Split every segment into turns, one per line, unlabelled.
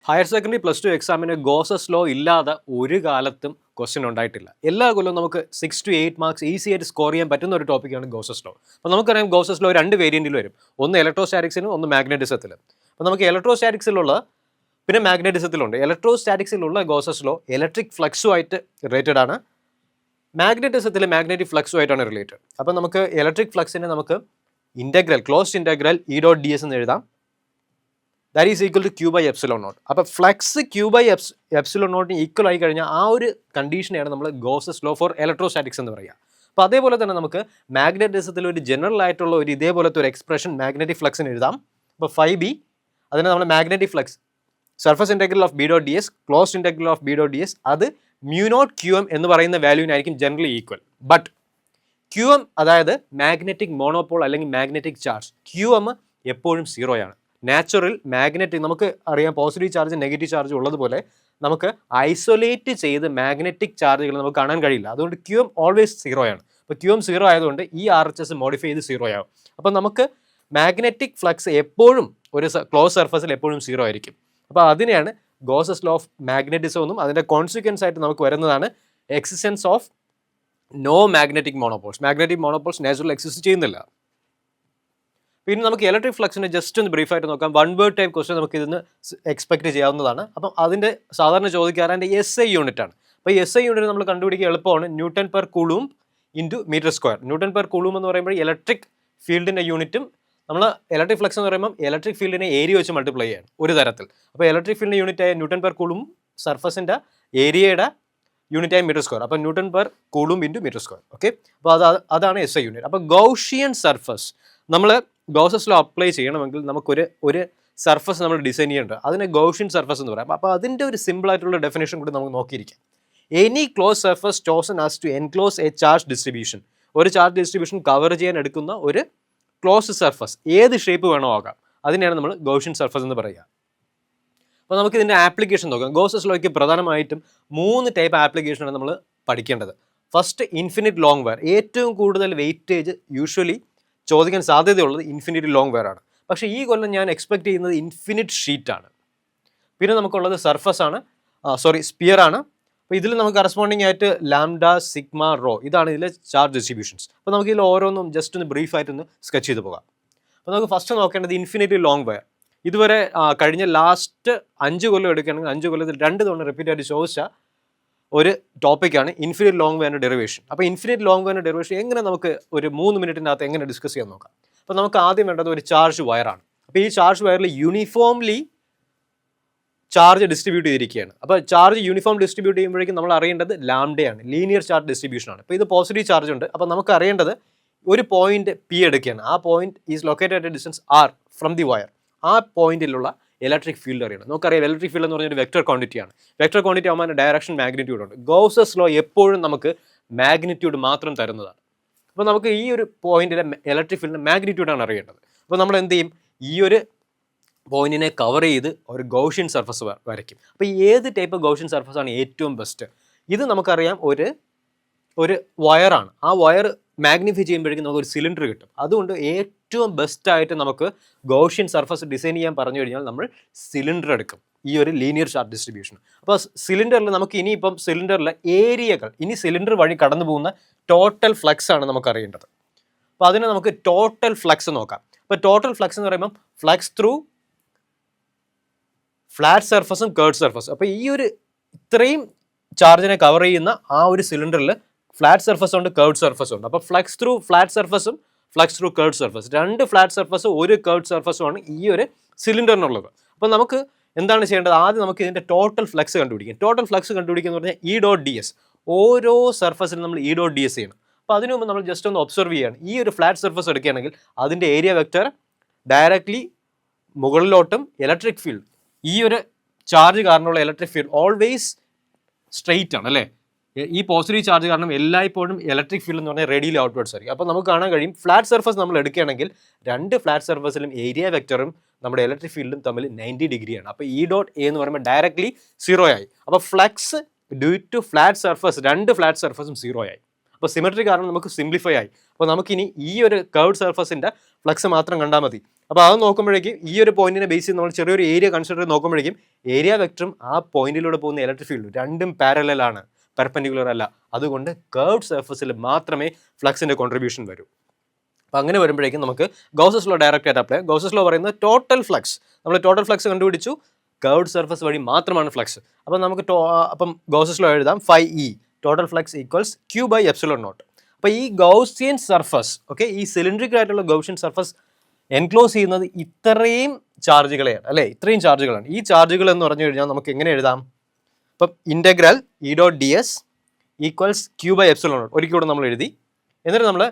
Higher secondary +2 എക്സാമിന് Gauss's law ഇല്ലാതെ ഒരു കാലത്തും ക്വസ്റ്റ്യൻ ഉണ്ടായിട്ടില്ല. എല്ലാ കൊല്ലവും നമുക്ക് 6 to 8 മാർക്സ് ഈസി ആയിട്ട് സ്കോർ ചെയ്യാൻ പറ്റുന്ന ഒരു ടോപ്പിക്കാണ് ഗോസസ് ലോ. അപ്പോൾ നമുക്കറിയാം ഗോസസ് ലോ 2 വേരിയൻറ്റിൽ വരും. ഒന്ന് ഇലക്ട്രോസ്റ്റാറ്റിക്സിനും ഒന്ന് മാഗ്നറ്റിസത്തിലും. അപ്പോൾ നമുക്ക് ഇലക്ട്രോസ്റ്റാറ്റിക്സിലുള്ള പിന്നെ മാഗ്നറ്റിസത്തിലുണ്ട്. ഇലക്ട്രോസ്റ്റാറ്റിക്സിലുള്ള ഗോസസ് ലോ ഇലക്ട്രിക് ഫ്ലക്സുമായിട്ട് റിലേറ്റഡ് ആണ്. മാഗ്നറ്റിസത്തിൽ മാഗ്നറ്റിക് ഫ്ലക്സുമായിട്ടാണ് റിലേറ്റഡ്. അപ്പോൾ നമുക്ക് ഇലക്ട്രിക് ഫ്ലക്സിനെ നമുക്ക് ഇൻ്റഗ്രൽ ക്ലോസ്ഡ് ഇൻ്റഗ്രൽ E.ds എന്ന് എഴുതാം. That is equal to Q/ε0. അപ്പോൾ ഫ്ലക്സ് Q/ε0 ഈക്വൽ ആയി കഴിഞ്ഞാൽ ആ ഒരു കണ്ടീഷനെയാണ് നമ്മൾ ഗോസസ് ലോ ഫോർ ഇലക്ട്രോസ്റ്റാറ്റിക്സ് എന്ന് പറയുക. അപ്പോൾ അതേപോലെ തന്നെ നമുക്ക് മാഗ്നറ്റിസത്തിൽ ഒരു ജനറൽ ആയിട്ടുള്ള ഒരു ഇതേപോലത്തെ ഒരു എക്സ്പ്രഷൻ മാഗ്നറ്റിക് ഫ്ലക്സിന് എഴുതാം. അപ്പോൾ 5B അതിനെ നമ്മൾ magnetic flux surface integral of B.ds closed integral of B.ds അത് μ0 എന്ന് പറയുന്ന വാല്യൂവിനായിരിക്കും ജനറലി ഈക്വൽ. ബട്ട് QM അതായത് മാഗ്നറ്റിക് മോണോപോൾ അല്ലെങ്കിൽ മാഗ്നറ്റിക് ചാർജ് QM എപ്പോഴും 0 ആണ്. നാച്ചുറൽ മാഗ്നറ്റിക് നമുക്ക് അറിയാം പോസിറ്റീവ് ചാർജ് നെഗറ്റീവ് ചാർജ് ഉള്ളതുപോലെ നമുക്ക് ഐസൊലേറ്റ് ചെയ്ത് മാഗ്നറ്റിക് ചാർജുകൾ നമുക്ക് കാണാൻ കഴിയില്ല. അതുകൊണ്ട് QM ഓൾവേസ് 0 ആണ്. അപ്പോൾ QM 0 ആയതുകൊണ്ട് ഈ RHS മോഡിഫൈ ചെയ്ത് 0 ആവും. അപ്പോൾ നമുക്ക് മാഗ്നറ്റിക് ഫ്ലക്സ് എപ്പോഴും ഒരു ക്ലോസ് സർഫസിൽ എപ്പോഴും 0 ആയിരിക്കും. അപ്പോൾ അതിനെയാണ് ഗോസസ് ലോ ഓഫ് മാഗ്നറ്റിസം എന്നും അതിൻ്റെ കോൺസിക്വൻസ് ആയിട്ട് നമുക്ക് വരുന്നതാണ് existence of no magnetic monopoles. Magnetic monopoles natural exist ചെയ്യുന്നില്ല. പിന്നെ നമുക്ക് ഇലക്ട്രിക് ഫ്ലക്സിനെ ജസ്റ്റ് ഒന്ന് ബ്രീഫായിട്ട് നോക്കാം. 1 വേർഡ് ടൈപ്പ് ക്വസ്റ്റ്യൻ നമുക്ക് ഇതിന് എക്സ്പെക്ട് ചെയ്യാവുന്നതാണ്. അപ്പം അതിൻ്റെ സാധാരണ ചോദിക്കാറ് SI യൂണിറ്റ് ആണ്. അപ്പോൾ SI യൂണിറ്റ് നമ്മൾ കണ്ടുപിടിക്കുക എളുപ്പമാണ്. Newton per coulomb into metre square. Newton per coulomb എന്ന് പറയുമ്പോൾ ഇലക്ട്രിക് ഫീൽഡിൻ്റെ യൂണിറ്റും നമ്മൾ ഇലക്ട്രിക് ഫ്ലക്സ് എന്ന് പറയുമ്പോൾ ഇലക്ട്രിക് ഫീൽഡിനെ ഏരിയ വെച്ച് മൾട്ടിപ്ലൈ ചെയ്യാണ് ഒരു തരത്തിൽ. അപ്പോൾ ഇലക്ട്രിക് ഫീൽഡിൻ്റെ യൂണിറ്റ് ആയ ന്യൂട്ടൺ പെർ കൂളൂം സർഫസിൻ്റെ ഏരിയയുടെ യൂണിറ്റ് ആയ മീറ്റർ സ്ക്വയർ. അപ്പോൾ newton per coulomb into metre square. Okay, അപ്പോൾ അതാണ് SI യൂണിറ്റ്. അപ്പോൾ ഗൗഷിയൻ സർഫസ് നമ്മൾ ഗോസസ് ലോ അപ്ലൈ ചെയ്യണമെങ്കിൽ നമുക്കൊരു സർഫസ് നമ്മൾ ഡിസൈൻ ചെയ്യേണ്ടത് അതിനെ ഗൗഷിയൻ സർഫസ് എന്ന് പറയാം. അപ്പോൾ അതിൻ്റെ ഒരു സിമ്പിൾ ആയിട്ടുള്ള ഡെഫിനേഷൻ കൂടി നമുക്ക് നോക്കിയിരിക്കാം. Any close surface chosen as to enclose a charge distribution. ഒരു ചാർജ് ഡിസ്ട്രിബ്യൂഷൻ കവർ ചെയ്യാൻ എടുക്കുന്ന ഒരു ക്ലോസ് സർഫസ് ഏത് ഷേപ്പ് വേണോ ആകാം അതിനെയാണ് നമ്മൾ ഗൗഷിയൻ സർഫസ് എന്ന് പറയുക. അപ്പോൾ നമുക്ക് ഇതിൻ്റെ ആപ്ലിക്കേഷൻ നോക്കാം. ഗോസസ് ലോയ്ക്ക് പ്രധാനമായിട്ടും 3 ടൈപ്പ് ആപ്ലിക്കേഷനാണ് നമ്മൾ പഠിക്കേണ്ടത്. First infinite long wire. ഏറ്റവും കൂടുതൽ വെയിറ്റേജ് യൂഷ്വലി ചോദിക്കാൻ സാധ്യതയുള്ളത് ഇൻഫിനിറ്റ് ലോങ് വയർ ആണ്. പക്ഷേ ഈ കൊല്ലം ഞാൻ എക്സ്പെക്ട് ചെയ്യുന്നത് ഇൻഫിനിറ്റ് ഷീറ്റാണ്. പിന്നെ നമുക്കുള്ളത് സർഫസ് ആണ്, സ്പിയർ ആണ്. അപ്പോൾ ഇതിൽ നമുക്ക് കറസ്പോണ്ടിങ് ആയിട്ട് ലാംഡ സിഗ്മ റോ ഇതാണ് ഇതിലെ ചാർജ് ഡിസ്ട്രിബ്യൂഷൻസ്. അപ്പോൾ നമുക്ക് ഇതിൽ ഓരോന്നും ജസ്റ്റ് ഒന്ന് ബ്രീഫായിട്ടൊന്ന് സ്കെച്ച് ചെയ്ത് പോകാം. അപ്പോൾ നമുക്ക് ഫസ്റ്റ് നോക്കേണ്ടത് ഇൻഫിനിറ്റ് ലോങ് വയർ. ഇതുവരെ കഴിഞ്ഞ ലാസ്റ്റ് 5 കൊല്ലം എടുക്കുകയാണെങ്കിൽ 5 കൊല്ലത്തിൽ 2 തവണ റിപ്പീറ്റ് ആയിട്ട് ചോദിച്ച ഒരു ടോപ്പിക്കാണ് ഇൻഫിനിറ്റ് ലോങ് വയറിൻ്റെ ഡെറിവേഷൻ. അപ്പോൾ ഇൻഫിനിറ്റ് ലോങ് വയറിൻ്റെ ഡെറിവേഷൻ എങ്ങനെ നമുക്ക് ഒരു 3 മിനിറ്റിനകത്ത് എങ്ങനെ ഡിസ്കസ് ചെയ്യാൻ നോക്കാം. അപ്പോൾ നമുക്ക് ആദ്യം വേണ്ടത് ഒരു ചാർജ് വയറാണ്. അപ്പോൾ ഈ ചാർജ് വയറിൽ യൂണിഫോംലി ചാർജ് ഡിസ്ട്രിബ്യൂട്ട് ചെയ്തിരിക്കുകയാണ്. അപ്പോൾ ചാർജ് യൂണിഫോം ഡിസ്ട്രിബ്യൂട്ട് ചെയ്യുമ്പോഴേക്കും നമ്മൾ അറിയേണ്ടത് ലാംഡയാണ്, ലീനിയർ ചാർജ് ഡിസ്ട്രിബ്യൂഷൻ ആണ്. അപ്പോൾ ഇത് പോസിറ്റീവ് ചാർജ് ഉണ്ട്. അപ്പോൾ നമുക്ക് അറിയേണ്ടത് ഒരു പോയിന്റ് P എടുക്കുകയാണ്. ആ point is located at A distance R from the wire. ആ പോയിന്റിലുള്ള ഇലക്ട്രിക് ഫീൽഡ് അറിയണം. നമുക്കറിയാം ഇലക്ട്രിക് ഫീൽഡ് എന്ന് പറഞ്ഞൊരു വെക്ടർ ക്വാണ്ടിറ്റിയാണ്. വെക്ടർ ക്വാണ്ടിറ്റി ആകുമ്പോൾ അതിൻ്റെ ഡയറക്ഷൻ മാഗ്നിറ്റ്യൂഡ് ഉണ്ട്. ഗോസസ് ലോ എപ്പോഴും നമുക്ക് മാഗ്നിറ്റ്യൂഡ് മാത്രം തരുന്നതാണ്. അപ്പോൾ നമുക്ക് ഈ ഒരു പോയിന്റിലെ ഇലക്ട്രിക് ഫീൽഡിൻ്റെ മാഗ്നിറ്റ്യൂഡാണ് അറിയേണ്ടത്. അപ്പോൾ നമ്മൾ എന്ത് ചെയ്യും, ഈ ഒരു പോയിന്റിനെ കവർ ചെയ്ത് ഒരു ഗൗഷിയൻ സർഫസ് വരയ്ക്കും. അപ്പോൾ ഏത് ടൈപ്പ് ഗൗഷിയൻ സർഫസ് ആണ് ഏറ്റവും ബെസ്റ്റ്? ഇത് നമുക്കറിയാം ഒരു വയറാണ്. ആ വയർ മാഗ്നിഫൈ ചെയ്യുമ്പോഴേക്കും നമുക്കൊരു സിലിണ്ടർ കിട്ടും. അതുകൊണ്ട് ഏറ്റവും ബെസ്റ്റായിട്ട് നമുക്ക് ഗൗഷിയൻ സർഫസ് ഡിസൈൻ ചെയ്യാൻ പറഞ്ഞു കഴിഞ്ഞാൽ നമ്മൾ സിലിണ്ടർ എടുക്കും, ഈ ഒരു ലീനിയർ ചാർജ് ഡിസ്ട്രിബ്യൂഷൻ. അപ്പോൾ സിലിണ്ടറിൽ നമുക്ക് ഇനിയിപ്പം സിലിണ്ടറിലെ ഏരിയകൾ ഇനി സിലിണ്ടർ വഴി കടന്നു പോകുന്ന ടോട്ടൽ ഫ്ലക്സ് ആണ് നമുക്ക് അറിയേണ്ടത്. അപ്പോൾ അതിനെ നമുക്ക് ടോട്ടൽ ഫ്ലക്സ് നോക്കാം. അപ്പോൾ ടോട്ടൽ ഫ്ലക്സ് എന്ന് പറയുമ്പം ഫ്ലക്സ് ത്രൂ ഫ്ലാറ്റ് സർഫസും കേർഡ് സർഫസും. അപ്പോൾ ഈ ഒരു ഇത്രയും ചാർജിനെ കവർ ചെയ്യുന്ന ആ ഒരു സിലിണ്ടറിൽ ഫ്ലാറ്റ് സർഫസ് ഉണ്ട്, കേർഡ് സർഫസ് ഉണ്ട്. അപ്പോൾ ഫ്ലക്സ് ത്രൂ ഫ്ലാറ്റ് സർഫസും flux through curved surface, 2 flat സർഫസും 1 കേർഡ് സർഫസും ആണ് ഈ ഒരു സിലിണ്ടറിനുള്ളത്. അപ്പോൾ നമുക്ക് എന്താണ് ചെയ്യേണ്ടത്? ആദ്യം നമുക്ക് ഇതിൻ്റെ ടോട്ടൽ ഫ്ലക്സ് കണ്ടുപിടിക്കാം. ടോട്ടൽ ഫ്ലക്സ് കണ്ടുപിടിക്കുക എന്ന് പറഞ്ഞാൽ E.ds. ഓരോ സർഫസിലും നമ്മൾ E.ds ചെയ്യണം. അപ്പോൾ അതിനു മുമ്പ് നമ്മൾ ജസ്റ്റ് ഒന്ന് ഒബ്സർവ് ചെയ്യുകയാണ്. ഈ ഒരു ഫ്ലാറ്റ് സർഫസ് എടുക്കുകയാണെങ്കിൽ അതിൻ്റെ ഏരിയ വെക്ടർ ഡയറക്റ്റ്ലി മുകളിലോട്ടും ഇലക്ട്രിക് ഫീൽഡ് ഈ ഒരു ചാർജ് കാരണമുള്ള ഇലക്ട്രിക് ഫീൽഡ് ഓൾവേസ് സ്ട്രെയിറ്റ് ആണ് അല്ലേ. ഈ പോസിറ്റീവ് ചാർജ് കാരണം എല്ലായ്പ്പോഴും ഇലക്ട്രിക് ഫീൽഡ് എന്ന് പറഞ്ഞാൽ റേഡിയലി ഔട്ട്വേർഡ്സ് ആയിരിക്കും. അപ്പോൾ നമുക്ക് കാണാൻ കഴിയും ഫ്ലാറ്റ് സർഫസ് നമ്മൾ എടുക്കുകയാണെങ്കിൽ 2 ഫ്ലാറ്റ് സർഫസിലും ഏരിയ വെക്ടറും നമ്മുടെ ഇലക്ട്രിക് ഫീൽഡും തമ്മിൽ 90 ഡിഗ്രിയാണ്. അപ്പോൾ E.A എന്ന് പറയുമ്പോൾ ഡയറക്റ്റ്ലി 0 ആയി. അപ്പോൾ flux due to flat surface 2 flat സർഫസും 0 ആയി. അപ്പോൾ സിമെട്രി കാരണം നമുക്ക് സിംപ്ലിഫൈ ആയി. അപ്പോൾ നമുക്കിനി ഈ ഒരു കർവ്ഡ് സർഫസിൻ്റെ ഫ്ലക്സ് മാത്രം കണ്ടാൽ മതി. അപ്പോൾ അത് നോക്കുമ്പോഴേക്കും ഈ ഒരു പോയിന്റിനെ ബേസ് ചെയ്ത് നമ്മൾ ചെറിയൊരു ഏരിയ കൺസിഡർ ചെയ്ത് നോക്കുമ്പോഴേക്കും ഏരിയ വെക്ടറും ആ പോയിന്റിലൂടെ പോകുന്ന ഇലക്ട്രിക് ഫീൽഡും രണ്ടും പാരലലാണ്, പെർപെൻഡിക്കുലർ അല്ല. അതുകൊണ്ട് കർവ്ഡ് സർഫസിൽ മാത്രമേ ഫ്ലക്സിൻ്റെ കോൺട്രിബ്യൂഷൻ വരൂ. അപ്പോൾ അങ്ങനെ വരുമ്പോഴേക്കും നമുക്ക് ഗൗസസ് ലോ ഡയറക്റ്റ് ആയിട്ട് അപ്ലൈ. ഗൗസസ് ലോ പറയുന്നത് ടോട്ടൽ ഫ്ലക്സ്, നമ്മൾ ടോട്ടൽ ഫ്ലക്സ് കണ്ടുപിടിച്ചു, കർവ്ഡ് സർഫസ് വഴി മാത്രമാണ് ഫ്ലക്സ്. അപ്പം നമുക്ക് അപ്പം ഗൗസസ് ലോ എഴുതാം, φE total flux equals Q/ε0. അപ്പോൾ ഈ ഗൗസിയൻ സർഫസ്, ഓക്കെ, ഈ സിലിണ്ടറിക്കൽ ആയിട്ടുള്ള ഗൗസിയൻ സർഫസ് എൻക്ലോസ് ചെയ്യുന്നത് ഇത്രയും ചാർജുകളെയാണ്, അല്ലേ, ഇത്രയും ചാർജുകളാണ്. ഈ ചാർജുകൾ എന്ന് പറഞ്ഞു കഴിഞ്ഞാൽ നമുക്ക് എങ്ങനെ എഴുതാം? അപ്പം ഇൻ്റഗ്രൽ E.ds ഈക്വൽസ് Q/ε0 ഒരിക്കൽ കൂടെ നമ്മൾ എഴുതി. എന്നിട്ട്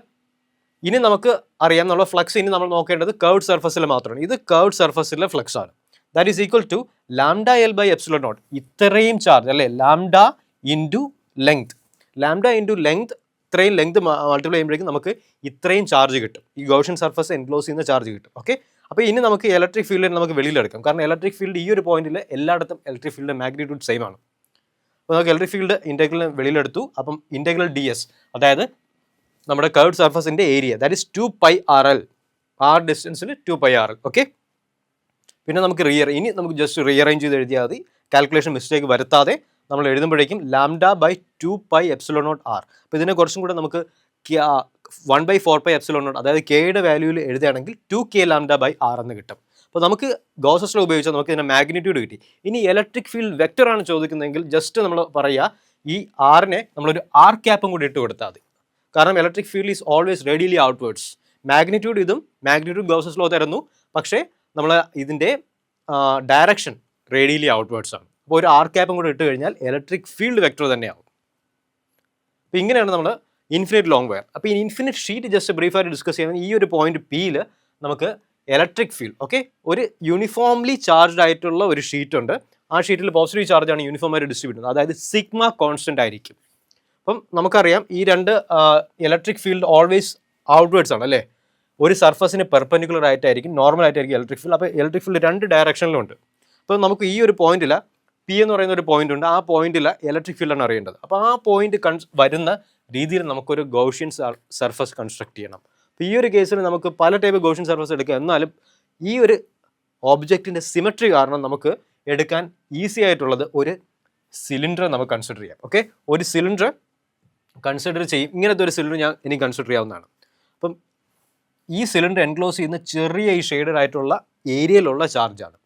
ഇനി നമുക്ക് അറിയാം നമ്മുടെ ഫ്ലക്സ് ഇനി നമ്മൾ നോക്കേണ്ടത് കർവ്ഡ് സർഫസിൽ മാത്രമാണ്. ഇത് കർവ്ഡ് സർഫസിലെ ഫ്ലക്സ് ആണ്. That is equal to λL/ε0. ഇത്രയും ചാർജ്, അല്ലേ, lambda into length. Lambda into length, ഇത്രയും ലെങ്ത് മൾട്ടിപ്ലൈ ചെയ്യുമ്പോഴേക്കും നമുക്ക് ഇത്രയും ചാർജ് കിട്ടും. ഈ ഗൗസിയൻ സർഫസ് എൻക്ലോസ് ചെയ്യുന്ന ചാർജ് കിട്ടും. ഓക്കെ, അപ്പോൾ ഇനി നമുക്ക് ഇലക്ട്രിക് ഫീൽഡിനെ നമുക്ക് വെളിയിലെടുക്കാം. കാരണം ഇലക്ട്രിക് ഫീൽഡ് ഈ ഒരു പോയിന്റിൽ എല്ലായിടത്തും ഇലക്ട്രിക് ഫീൽഡ് മാഗ്നിറ്റ്യൂഡ് സെയിം ആണ്. അപ്പോൾ നമുക്ക് ഇലക്ട്രിക് ഫീൽഡ് ഇൻ്റഗ്രൽ വെളിയിലെടുത്തു. അപ്പം ഇൻ്റഗ്രൽ ds, അതായത് നമ്മുടെ കർവ്ഡ് സർഫസിൻ്റെ ഏരിയ, ദാറ്റ് ഈസ് 2πRL, ആ ഡിസ്റ്റൻസിൽ 2πRL. ഓക്കെ, പിന്നെ നമുക്ക് ഇനി നമുക്ക് ജസ്റ്റ് റീഅറേഞ്ച് ചെയ്ത് എഴുതിയാൽ മതി, കാൽക്കുലേഷൻ മിസ്റ്റേക്ക് വരുത്താതെ. നമ്മൾ എഴുതുമ്പോഴേക്കും λ/2πε0r. അപ്പോൾ ഇതിനെ കുറച്ചും കൂടെ നമുക്ക് 1/4πε0, അതായത് കെയുടെ വാല്യൂവിൽ എഴുതുകയാണെങ്കിൽ 2k λ/r എന്ന് കിട്ടും. അപ്പോൾ നമുക്ക് ഗോസസ് ലോ ഉപയോഗിച്ചാൽ നമുക്ക് ഇതിൻ്റെ മാഗ്നിറ്റ്യൂഡ് കിട്ടി. ഇനി ഇലക്ട്രിക് ഫീൽഡ് വെക്ടർ ആണ് ചോദിക്കുന്നതെങ്കിൽ ജസ്റ്റ് നമ്മൾ പറയുക, ഈ ആറിനെ നമ്മളൊരു ആർ ക്യാപ്പും കൂടി ഇട്ട് കൊടുത്താൽ മതി. കാരണം electric field is always radially outwards. Magnitude Gauss's law തരുന്നു, പക്ഷേ നമ്മൾ ഇതിൻ്റെ ഡയറക്ഷൻ റേഡിയലി ഔട്ട്വേർഡ്സ് ആണ്. അപ്പോൾ ഒരു ആർ ക്യാപ്പും കൂടി ഇട്ട് കഴിഞ്ഞാൽ ഇലക്ട്രിക് ഫീൽഡ് വെക്ടർ തന്നെയാവും. അപ്പോൾ ഇങ്ങനെയാണ് നമ്മൾ ഇൻഫിനിറ്റ് ലോങ് വയർ. അപ്പോൾ ഈ ഇൻഫിനിറ്റ് ഷീറ്റ് ജസ്റ്റ് ബ്രീഫായിട്ട് ഡിസ്കസ് ചെയ്യുന്നത്, ഈ ഒരു പോയിന്റ് പിയിൽ നമുക്ക് ഇലക്ട്രിക് ഫീൽഡ്, ഓക്കെ, ഒരു യൂണിഫോംലി ചാർജ്ഡ് ആയിട്ടുള്ള ഒരു ഷീറ്റ് ഉണ്ട്. ആ ഷീറ്റിൽ പോസിറ്റീവ് ചാർജാണ് യൂണിഫോമായി ഡിസ്ട്രിബ്യൂട്ട് ചെയ്യുന്നത്, അതായത് സിഗ്മ കോൺസ്റ്റന്റ് ആയിരിക്കും. അപ്പം നമുക്കറിയാം ഈ രണ്ട് ഇലക്ട്രിക് ഫീൽഡ് ഓൾവേസ് ഔട്ട്വേർഡ്സ് ആണ്, അല്ലേ. ഒരു സർഫസിന് പെർപെൻഡിക്കുലർ ആയിട്ടായിരിക്കും, നോർമൽ ആയിട്ടായിരിക്കും ഇലക്ട്രിക് ഫീൽഡ്. അപ്പോൾ ഇലക്ട്രിക് ഫീൽഡ് രണ്ട് ഡയറക്ഷനിലുണ്ട്. അപ്പോൾ നമുക്ക് ഈ ഒരു പോയിന്റിൽ പി എന്ന് പറയുന്ന ഒരു പോയിന്റ് ഉണ്ട്, ആ പോയിന്റിൽ ഇലക്ട്രിക് ഫീൽഡാണ് അറിയേണ്ടത്. അപ്പോൾ ആ പോയിന്റ് വരുന്ന രീതിയിൽ നമുക്കൊരു ഗൗസിയൻ സർഫസ് കൺസ്ട്രക്ട് ചെയ്യണം. അപ്പോൾ ഈ ഒരു കേസിൽ നമുക്ക് പല ടൈപ്പ് ഗൗസിയൻ സർഫസ് എടുക്കാം. എന്നാലും ഈ ഒരു ഓബ്ജക്റ്റിൻ്റെ സിമെട്രി കാരണം നമുക്ക് എടുക്കാൻ ഈസി ആയിട്ടുള്ളത് ഒരു സിലിണ്ടർ നമുക്ക് കൺസിഡർ ചെയ്യാം. ഓക്കെ, ഒരു സിലിണ്ടർ കൺസിഡർ ചെയ്യും. ഇങ്ങനത്തെ ഒരു സിലിണ്ടർ എനിക്ക് കൺസിഡർ ചെയ്യാവുന്നതാണ്. അപ്പം ഈ സിലിണ്ടർ എൻക്ലോസ് ചെയ്യുന്ന ചെറിയ ഈ ഷെയ്ഡഡ് ആയിട്ടുള്ള ഏരിയയിലുള്ള ചാർജാണ്.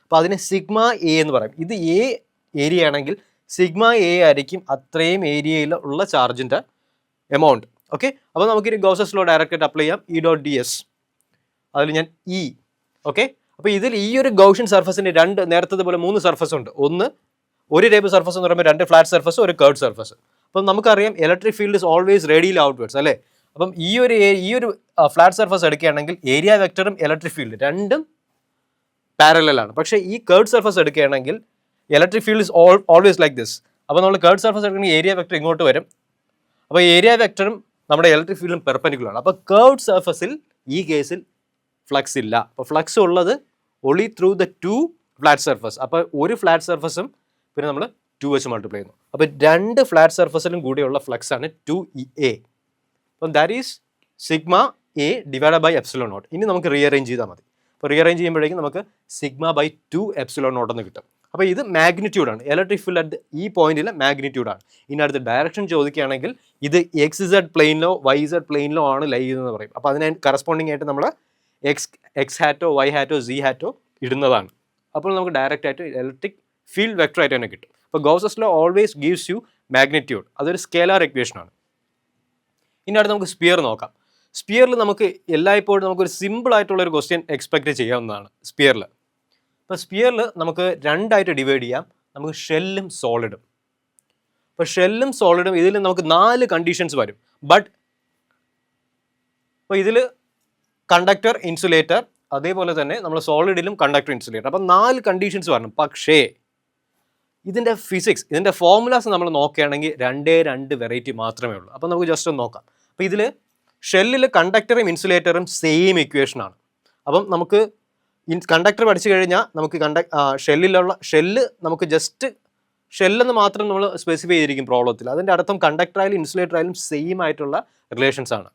അപ്പോൾ അതിനെ സിഗ്മ എ എന്ന് പറയും. ഇത് എ ഏരിയ ആണെങ്കിൽ സിഗ്മ എ ആയിരിക്കും അത്രയും ഏരിയയിൽ ഉള്ള ചാർജിൻ്റെ എമൗണ്ട്. ഓക്കെ, അപ്പോൾ നമുക്കിനി ഗോസസ് ലോ ഡയറക്റ്റ് അപ്ലൈ ചെയ്യാം. E.ds, അതിൽ ഞാൻ ഇ. ഓക്കെ, അപ്പോൾ ഇതിൽ ഈ ഒരു ഗൗസിയൻ സർഫസിന് നേരത്തെ പോലെ 3 സർഫസ് ഉണ്ട്. ഒരു ടൈപ്പ് സർഫസ് എന്ന് പറയുമ്പോൾ 2 ഫ്ലാറ്റ് സർഫസ്, ഒരു കർവ്ഡ് സർഫസ്. അപ്പം നമുക്കറിയാം electric field is always radially outwards, അല്ലേ. അപ്പം ഈ ഒരു ഫ്ലാറ്റ് സർഫസ് എടുക്കുകയാണെങ്കിൽ ഏരിയ വെക്ടറും ഇലക്ട്രിക് ഫീൽഡ് രണ്ടും പാരലലാണ്. പക്ഷേ ഈ കർവ്ഡ് സർഫസ് എടുക്കുകയാണെങ്കിൽ electric field is always like this. അപ്പോൾ നമ്മൾ കർവ്ഡ് സർഫസ് എടുക്കുകയാണെങ്കിൽ ഏരിയ വെക്ടർ ഇങ്ങോട്ട് വരും. അപ്പോൾ ഏരിയ വെക്ടറും നമ്മുടെ ഇലക്ട്രിക് ഫീൽഡും പെർപെൻഡിക്കുലർ ആണ്. അപ്പോൾ കർവ്ഡ് സർഫസിൽ ഈ കേസിൽ ഫ്ലക്സ് ഇല്ല. അപ്പോൾ ഫ്ലക്സ് ഉള്ളത് ഒളി ത്രൂ ദ 2 ഫ്ലാറ്റ് സർഫസ്. അപ്പോൾ ഒരു ഫ്ലാറ്റ് സർഫസും പിന്നെ നമ്മൾ 2 വെച്ച് മൾട്ടിപ്ലൈ ചെയ്യുന്നു. അപ്പോൾ 2 ഫ്ലാറ്റ് സർഫസിലും കൂടിയുള്ള ഫ്ലക്സ് ആണ് 2a. അപ്പം that is sigma A divided by ε0. ഇനി നമുക്ക് റീഅറേഞ്ച് ചെയ്താൽ മതി. അപ്പോൾ റീഅറേഞ്ച് ചെയ്യുമ്പോഴേക്കും നമുക്ക് σ/2 ε0 എന്ന് കിട്ടും. അപ്പോൾ ഇത് മാഗ്നിറ്റ്യൂഡാണ്. ഇലക്ട്രിക് ഫീൽഡ് അറ്റ് ഈ പോയിന്റിൽ മാഗ്നിറ്റ്യൂഡാണ്. ഇനി അടുത്ത് ഡയറക്ഷൻ ചോദിക്കുകയാണെങ്കിൽ ഇത് XZ പ്ലെയിനിലോ YZ പ്ലെയിനിലോ ആണ് ലൈ ചെയ്തെന്ന് പറയും. അപ്പോൾ അതിന് കറസ്പോണ്ടിങ് ആയിട്ട് നമ്മൾ എക്സ് ഹാറ്റോ Y ഹാറ്റോ Z ഹാറ്റോ ഇടുന്നതാണ്. അപ്പോൾ നമുക്ക് ഡയറക്റ്റ് ആയിട്ട് ഇലക്ട്രിക് ഫീൽഡ് വെക്ടർ ആയിട്ട് തന്നെ കിട്ടും. അപ്പോൾ Gauss's law always gives you magnitude. അതൊരു സ്കേലാർ ഇക്വേഷനാണ്. ഇനി അടുത്ത് നമുക്ക് സ്പിയർ നോക്കാം. സ്പിയറിൽ നമുക്ക് എല്ലായ്പ്പോഴും നമുക്കൊരു സിമ്പിൾ ആയിട്ടുള്ള ഒരു ക്വസ്റ്റ്യൻ എക്സ്പെക്ട് ചെയ്യാവുന്നതാണ് സ്പിയറിൽ. അപ്പോൾ സ്പിയറിൽ നമുക്ക് 2 ആയിട്ട് ഡിവൈഡ് ചെയ്യാം. നമുക്ക് ഷെല്ലും സോളിഡും. അപ്പോൾ ഷെല്ലും സോളിഡും ഇതിൽ നമുക്ക് 4 കണ്ടീഷൻസ് വരും. അപ്പോൾ ഇതിൽ കണ്ടക്ടർ, ഇൻസുലേറ്റർ, അതേപോലെ തന്നെ നമ്മൾ സോളിഡിലും കണ്ടക്ടർ, ഇൻസുലേറ്റർ. അപ്പോൾ 4 കണ്ടീഷൻസ് വരണം. പക്ഷേ ഇതിൻ്റെ ഫിസിക്സ്, ഇതിൻ്റെ ഫോർമുലാസ് നമ്മൾ നോക്കുകയാണെങ്കിൽ 2 വെറൈറ്റി മാത്രമേ ഉള്ളൂ. അപ്പോൾ നമുക്ക് ജസ്റ്റ് ഒന്ന് നോക്കാം. അപ്പോൾ ഇതിൽ ഷെല്ലിൽ കണ്ടക്ടറും ഇൻസുലേറ്ററും സെയിം ഇക്വേഷനാണ്. അപ്പം നമുക്ക് കണ്ടക്ടർ പഠിച്ചു കഴിഞ്ഞാൽ നമുക്ക് ഷെല്ല് നമുക്ക് ജസ്റ്റ് ഷെല്ലെന്ന് മാത്രം നമ്മൾ സ്പെസിഫൈ ചെയ്തിരിക്കും പ്രോബ്ലത്തിൽ. അതിൻ്റെ അർത്ഥം കണ്ടക്ടർ ആയാലും ഇൻസുലേറ്റർ ആയാലും സെയിം ആയിട്ടുള്ള റിലേഷൻസ് ആണ്.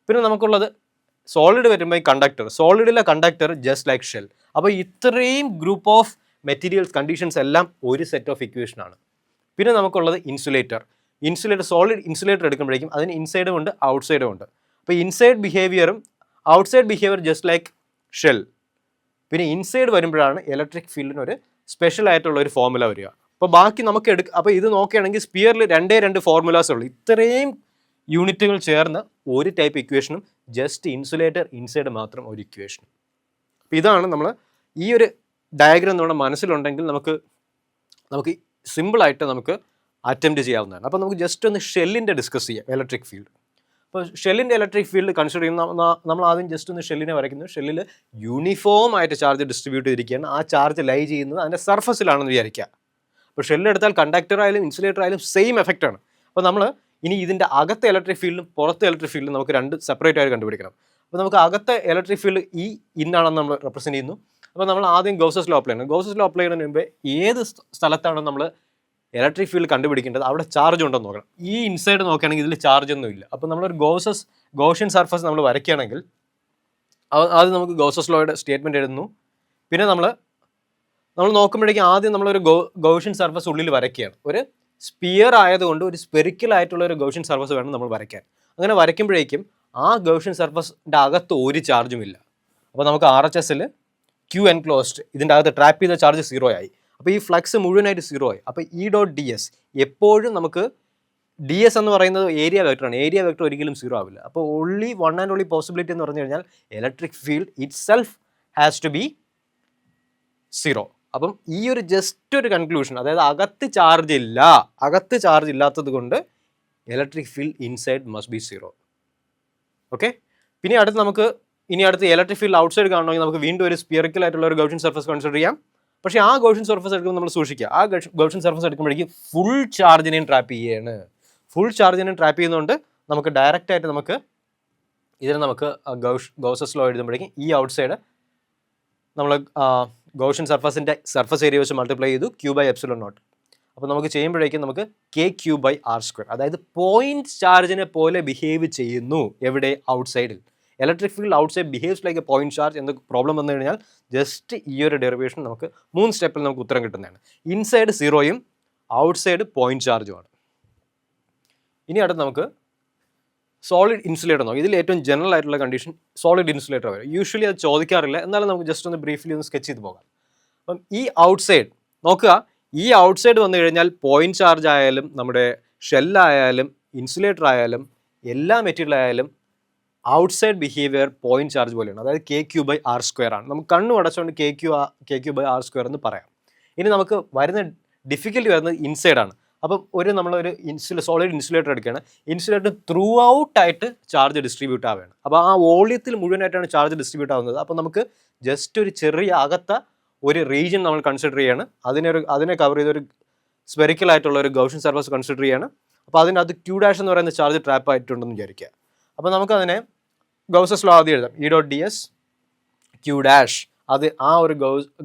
പിന്നെ നമുക്കുള്ളത് സോളിഡ് വരുമ്പോൾ ഈ കണ്ടക്ടർ, സോളിഡിലെ കണ്ടക്ടർ ജസ്റ്റ് ലൈക്ക് ഷെൽ. അപ്പോൾ ഇത്രയും ഗ്രൂപ്പ് ഓഫ് മെറ്റീരിയൽസ് കണ്ടീഷൻസ് എല്ലാം ഒരു സെറ്റ് ഓഫ് ഇക്വേഷൻ ആണ്. പിന്നെ നമുക്കുള്ളത് ഇൻസുലേറ്റർ. സോളിഡ് ഇൻസുലേറ്റർ എടുക്കുമ്പോഴേക്കും അതിന് ഇൻസൈഡും ഉണ്ട് ഔട്ട്സൈഡും ഉണ്ട്. അപ്പോൾ ഇൻസൈഡ് ബിഹേവിയറും outside behaviour just like shell. പിന്നെ ഇൻസൈഡ് വരുമ്പോഴാണ് ഇലക്ട്രിക് ഫീൽഡിന് ഒരു സ്പെഷ്യൽ ആയിട്ടുള്ള ഒരു ഫോർമുല വരിക. അപ്പോൾ ബാക്കി നമുക്ക് അപ്പോൾ ഇത് നോക്കുകയാണെങ്കിൽ സ്പിയറിൽ 2 ഫോർമുലാസ് ഉള്ളൂ. ഇത്രയും യൂണിറ്റുകൾ ചേർന്ന് ഒരു ടൈപ്പ് ഇക്വേഷനും ജസ്റ്റ് ഇൻസുലേറ്റർ ഇൻസൈഡ് മാത്രം ഒരു ഇക്വേഷനും. അപ്പോൾ ഇതാണ് നമ്മൾ ഈ ഒരു ഡയഗ്രാം നമ്മുടെ മനസ്സിലുണ്ടെങ്കിൽ നമുക്ക് സിമ്പിളായിട്ട് നമുക്ക് അറ്റംപ്റ്റ് ചെയ്യാവുന്നതാണ്. അപ്പോൾ നമുക്ക് ജസ്റ്റ് ഒന്ന് ഷെല്ലിൻ്റെ ഡിസ്കസ് ചെയ്യാം, ഇലക്ട്രിക് ഫീൽഡ്. അപ്പോൾ ഷെല്ലിൻ്റെ ഇലക്ട്രിക് ഫീൽഡ് കൺസിഡർ ചെയ്യുന്ന നമ്മൾ ആദ്യം ജസ്റ്റ് ഒന്ന് ഷെല്ലിനെ വരയ്ക്കുന്നു. ഷെല്ലിൽ യൂണിഫോം ആയിട്ട് ചാർജ് ഡിസ്ട്രിബ്യൂട്ട് ചെയ്തിരിക്കുകയാണ്. ആ ചാർജ് ലൈ ചെയ്യുന്നത് അതിൻ്റെ സർഫസിലാണെന്ന് വിചാരിക്കുക. അപ്പോൾ ഷെല്ലെടുത്താൽ കണ്ടക്ടർ ആയാലും ഇൻസുലേറ്റർ ആയാലും സെയിം എഫക്റ്റ് ആണ്. അപ്പോൾ നമ്മൾ ഇനി ഇതിൻ്റെ അകത്തെ ഇലക്ട്രിക് ഫീൽഡും പുറത്തെ ഇലക്ട്രിക് ഫീൽഡും നമുക്ക് 2 സെപ്പറേറ്റ് ആയിട്ട് കണ്ടുപിടിക്കണം. അപ്പോൾ നമുക്ക് അകത്തെ ഇലക്ട്രിക് ഫീൽഡ് ഇന്നാണെന്ന് നമ്മൾ റെപ്രസെൻറ്റ് ചെയ്യുന്നു. അപ്പോൾ നമ്മൾ ആദ്യം ഗൗസസ് ലോ അപ്ലൈ ചെയ്യണം. ഗൗസസ് ലോ അപ്ലൈ ചെയ്യുന്നതിന് മുമ്പേ ഏത് സ്ഥലത്താണ് നമ്മൾ ഇലക്ട്രിക് ഫീൽഡ് കണ്ടുപിടിക്കേണ്ടത്, അവിടെ ചാർജ് ഉണ്ടെന്ന് നോക്കണം. ഈ ഇൻസൈഡ് നോക്കുകയാണെങ്കിൽ ഇതിൽ ചാർജ് ഒന്നും ഇല്ല. അപ്പോൾ നമ്മളൊരു ഗൗഷ്യൻ സർഫസ് നമ്മൾ വരയ്ക്കുകയാണെങ്കിൽ ആദ്യം നമുക്ക് ഗൗസസ് ലോയുടെ സ്റ്റേറ്റ്മെൻറ്റ് എഴുതുന്നു. പിന്നെ നമ്മൾ നോക്കുമ്പോഴേക്കും ആദ്യം നമ്മളൊരു ഗൗഷ്യൻ സർഫസ് ഉള്ളിൽ വരയ്ക്കുകയാണ്. ഒരു സ്പിയർ ആയതുകൊണ്ട് ഒരു സ്പെറിക്കൽ ആയിട്ടുള്ള ഒരു ഗൗഷ്യൻ സർഫസ് വേണം നമ്മൾ വരയ്ക്കാൻ. അങ്ങനെ വരയ്ക്കുമ്പോഴേക്കും ആ ഗൗഷ്യൻ സർഫസിൻ്റെ അകത്ത് ഒരു ചാർജും ഇല്ല. അപ്പോൾ നമുക്ക് RHSൽ ക്യൂ എൻക്ലോസ്ഡ് ഇതിൻ്റെ അകത്ത് ട്രാപ്പ് ചെയ്ത ചാർജ് 0 ആയി. അപ്പോൾ ഈ ഫ്ലക്സ് മുഴുവനായിട്ട് 0 ആയി. അപ്പോൾ E.ds എപ്പോഴും നമുക്ക് DS എന്ന് പറയുന്നത് ഏരിയ വെക്ടറാണ്. ഏരിയ വെക്ടർ ഒരിക്കലും 0 ആവില്ല. അപ്പോൾ only one and only possibility എന്ന് പറഞ്ഞു കഴിഞ്ഞാൽ electric field itself has to be 0. അപ്പം ഈ ഒരു ജസ്റ്റ് ഒരു കൺക്ലൂഷൻ, അതായത് അകത്ത് ചാർജ് ഇല്ലാത്തത് കൊണ്ട് electric field inside must be 0. Okay. പിന്നെ അടുത്ത് ഇലക്ട്രിക് ഫീൽഡ് ഔട്ട്സൈഡ് കാണണമെങ്കിൽ നമുക്ക് വീണ്ടും ഒരു സ്പിയറിക്കൽ ആയിട്ടുള്ള ഒരു ഗൗഷ്യൻ സർഫസ് കൺസിഡർ ചെയ്യാം. പക്ഷേ ആ ഗൗഷ്യൻ സർഫസ് എടുക്കുമ്പോൾ നമ്മൾ സൂക്ഷിക്കുക, ആ ഗൗഷ്യൻ സർഫസ് എടുക്കുമ്പോഴേക്കും ഫുൾ ചാർജിനെയും ട്രാപ്പ് ചെയ്യുന്നതുകൊണ്ട് നമുക്ക് ഡയറക്റ്റ് ആയിട്ട് നമുക്ക് ഗൗസസ് ലോ എഴുതുമ്പോഴേക്കും ഈ ഔട്ട്സൈഡ് നമ്മൾ ഗൗഷ്യൻ സർഫസിൻ്റെ സർഫസ് ഏരിയ വെച്ച് മൾട്ടിപ്ലൈ ചെയ്തു Q/ε0. അപ്പോൾ നമുക്ക് ചെയ്യുമ്പോഴേക്കും നമുക്ക് KQ/r², അതായത് പോയിന്റ് ചാർജിനെ പോലെ ബിഹേവ് ചെയ്യുന്നു. എവിടെ? ഔട്ട്സൈഡിൽ. Electric field outside behaves like a point charge. എന്ത് പ്രോബ്ലം വന്നു കഴിഞ്ഞാൽ ജസ്റ്റ് ഈ ഒരു ഡെറിവേഷൻ നമുക്ക് 3 സ്റ്റെപ്പിൽ നമുക്ക് ഉത്തരം കിട്ടുന്നതാണ്. ഇൻസൈഡ് 0യും ഔട്ട്സൈഡ് പോയിന്റ് ചാർജുമാണ്. ഇനി അടുത്ത് നമുക്ക് സോളിഡ് ഇൻസുലേറ്റർ നോക്കാം. ഇതിൽ ഏറ്റവും ജനറൽ ആയിട്ടുള്ള കണ്ടീഷൻ സോളിഡ് ഇൻസുലേറ്റർ വരും. യൂഷ്വലി അത് ചോദിക്കാറില്ല, എന്നാലും നമുക്ക് ജസ്റ്റ് ഒന്ന് ബ്രീഫ്ലി ഒന്ന് സ്കെച്ച് ചെയ്ത് പോകാം. അപ്പം ഈ ഔട്ട്സൈഡ് നോക്കുക, ഈ ഔട്ട്സൈഡ് വന്നു കഴിഞ്ഞാൽ പോയിന്റ് ചാർജ് ആയാലും നമ്മുടെ ഷെല്ലായാലും ഇൻസുലേറ്റർ ആയാലും എല്ലാ മെറ്റീരിയൽ ആയാലും ഔട്ട്സൈഡ് ബിഹേവിയർ പോയിന്റ് ചാർജ് പോലെയാണ്. അതായത് KQ/r² ആണ്. നമുക്ക് കണ്ണു അടച്ചുകൊണ്ട് KQ/r² എന്ന് പറയാം. ഇനി നമുക്ക് വരുന്ന ഡിഫിക്കൽട്ടി വരുന്നത് ഇൻസൈഡാണ്. അപ്പം നമ്മളൊരു സോളിഡ് ഇൻസുലേറ്റർ എടുക്കുകയാണ്. ഇൻസുലേറ്റർ ത്രൂ ഔട്ടായിട്ട് ചാർജ് ഡിസ്ട്രിബ്യൂട്ട് ആവുകയാണ്. അപ്പോൾ ആ വോളിയത്തിൽ മുഴുവനായിട്ടാണ് ചാർജ് ഡിസ്ട്രിബ്യൂട്ട് ആവുന്നത്. അപ്പോൾ നമുക്ക് ജസ്റ്റ് ഒരു ചെറിയ ഒരു റീജിയൻ നമ്മൾ കൺസിഡർ ചെയ്യാണ്. അതിനെ കവർ ചെയ്തൊരു സ്പെറിക്കൽ ആയിട്ടുള്ള ഒരു ഗൗഷ്യൻ സർഫസ് കൺസിഡർ ചെയ്യാണ്. അപ്പോൾ അതിനകത്ത് Q' എന്ന് പറയുന്ന ചാർജ് ട്രാപ്പ് ആയിട്ടുണ്ടെന്ന് വിചാരിക്കുക. അപ്പോൾ നമുക്കതിനെ ഗൗസസ് ലോ ആദ്യം എഴുതാം. E.ds Q', അത് ആ ഒരു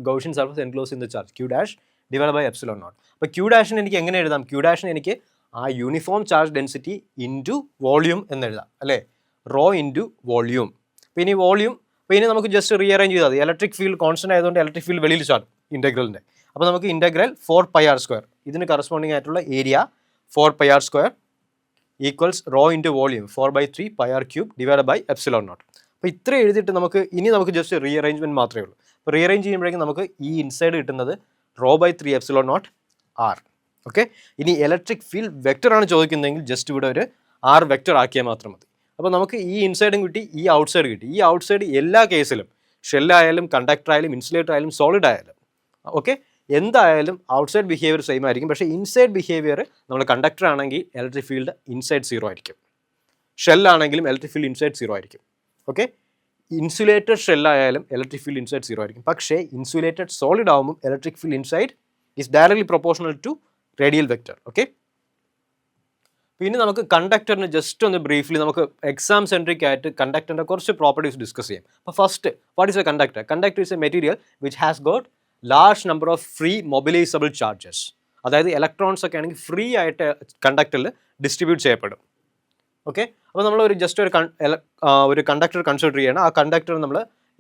ഗൗഷ്യൻ സർഫസ് എൻക്ലോസ് ചെയ്യുന്ന ചാർജ് Q'/ε0. അപ്പോൾ Q' എനിക്ക് എങ്ങനെ എഴുതാം? Q' എനിക്ക് ആ uniform charge density into volume എന്ന് എഴുതാം, അല്ലേ? Rho into volume. അപ്പോൾ ഇനി നമുക്ക് ജസ്റ്റ് റീഅറേഞ്ച് ചെയ്താൽ മതി. ഇലക്ട്രിക് ഫീൽഡ് കോൺസ്റ്റന്റ് ആയതുകൊണ്ട് ഇലക്ട്രിക് ഫീൽഡ് വെളിയിൽ ചാടും ഇൻ്റഗ്രലിൻ്റെ. അപ്പോൾ നമുക്ക് ഇൻ്റഗ്രൽ 4πr², ഇതിന് കറസ്പോണ്ടിങ് ആയിട്ടുള്ള area 4πr² equals rho into volume 4/3πr³ അപ്പോൾ ഇത്ര എഴുതിയിട്ട് നമുക്ക് ജസ്റ്റ് റീഅറേഞ്ച്മെൻറ്റ് മാത്രമേ ഉള്ളൂ. അപ്പോൾ റീഅറേഞ്ച് ചെയ്യുമ്പോഴേക്കും നമുക്ക് ഈ ഇൻസൈഡ് കിട്ടുന്നത് ρ/3ε0r. ഓക്കെ. ഇനി ഇലക്ട്രിക് ഫീൽഡ് വെക്ടറാണ് ചോദിക്കുന്നതെങ്കിൽ ജസ്റ്റ് ഇവിടെ ഒരു r വെക്ടർ ആക്കിയാൽ മാത്രം മതി. അപ്പോൾ നമുക്ക് ഈ ഇൻസൈഡും കിട്ടി, ഈ ഔട്ട്സൈഡ് കിട്ടി. ഈ ഔട്ട്സൈഡ് എല്ലാ കേസിലും ഷെല്ലായാലും കണ്ടക്ടർ ആയാലും ഇൻസുലേറ്റർ ആയാലും സോളിഡ് ആയാലും ഓക്കെ എന്തായാലും ഔട്ട്സൈഡ് ബിഹേവിയർ സെയിം ആയിരിക്കും. പക്ഷേ ഇൻസൈഡ് ബിഹേവിയർ നമ്മൾ കണ്ടക്ടർ ആണെങ്കിൽ ഇലക്ട്രിക് ഫീൽഡ് ഇൻസൈഡ് 0 ആയിരിക്കും. ഷെല്ലാണെങ്കിലും ഇലക്ട്രിക് ഫീൽഡ് ഇൻസൈഡ് 0 ആയിരിക്കും. ഓക്കെ. ഇൻസുലേറ്റഡ് ഷെല്ലായാലും ഇലക്ട്രിക് ഫീൽഡ് ഇൻസൈഡ് 0 ആയിരിക്കും. പക്ഷേ ഇൻസുലേറ്റഡ് സോളിഡ് ആകുമ്പോൾ electric field inside is directly proportional to radial vector. Okay. പിന്നെ നമുക്ക് കണ്ടക്ടറിന് ജസ്റ്റ് ഒന്ന് ബ്രീഫ്ലി നമുക്ക് എക്സാം സെൻട്രിക് ആയിട്ട് കണ്ടക്ടറിൻ്റെ കുറച്ച് പ്രോപ്പർട്ടീസ് ഡിസ്കസ് ചെയ്യാം. അപ്പോൾ first, what is a conductor? Conductor is a material which has got large number of free mobilisable charges. അതായത് ഇലക്ട്രോൺസ് ഒക്കെ ആണെങ്കിൽ ഫ്രീ ആയിട്ട് കണ്ടക്ടറിൽ ഡിസ്ട്രിബ്യൂട്ട് ചെയ്യപ്പെടും. ഓക്കെ, അപ്പോൾ നമ്മൾ ഒരു കണ്ടക്ടർ കൺസിഡർ ചെയ്യണം. ആ കണ്ടക്ടർ നമ്മൾ